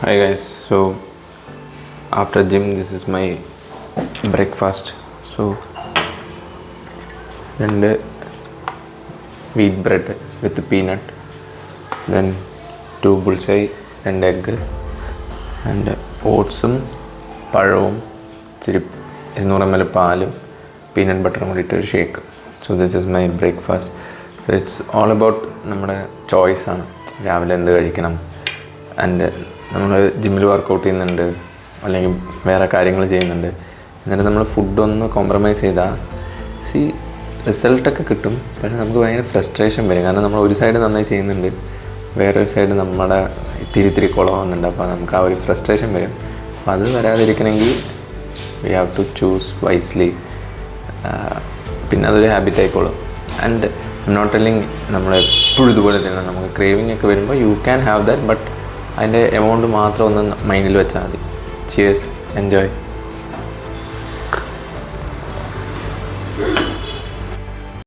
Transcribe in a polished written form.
Hi guys, so after gym this is my breakfast. So and wheat bread with peanut, then 2 bullseye and egg and oatsum പഴവും ഇച്ചിരി 200 ml പാലും peanut ബട്ടറും കൂടിയിട്ട് ഒരു shake. So this is my breakfast. So it's all about നമ്മുടെ ചോയ്സാണ് രാവിലെ എന്ത് കഴിക്കണം. ആൻഡ് നമ്മൾ ജിമ്മിൽ വർക്കൗട്ട് ചെയ്യുന്നുണ്ട് അല്ലെങ്കിൽ വേറെ കാര്യങ്ങൾ ചെയ്യുന്നുണ്ട്, എന്നിട്ട് നമ്മൾ ഫുഡൊന്ന് കോംപ്രമൈസ് ചെയ്താൽ റിസൾട്ടൊക്കെ കിട്ടും. പക്ഷേ നമുക്ക് ഭയങ്കര ഫ്രസ്ട്രേഷൻ വരും, കാരണം നമ്മൾ ഒരു സൈഡ് നന്നായി ചെയ്യുന്നുണ്ട്, വേറൊരു സൈഡ് നമ്മുടെ ഇത്തിരി കുളമാകുന്നുണ്ട്. അപ്പോൾ നമുക്ക് ആ ഒരു ഫ്രസ്ട്രേഷൻ വരും. അപ്പോൾ അത് വരാതിരിക്കണമെങ്കിൽ we have to choose wisely. പിന്നെ അതൊരു ഹാബിറ്റ് ആയിക്കോളും. ആൻഡ് നോട്ട് ടെല്ലിങ് നമ്മളെപ്പോഴും ഇതുപോലെ തന്നെ നമുക്ക് ക്രേവിംഗ് ഒക്കെ വരുമ്പോൾ you can have that, but അതിൻ്റെ എമൗണ്ട് മാത്രം ഒന്ന് മൈൻഡിൽ വെച്ചാൽ മതി. Cheers, enjoy.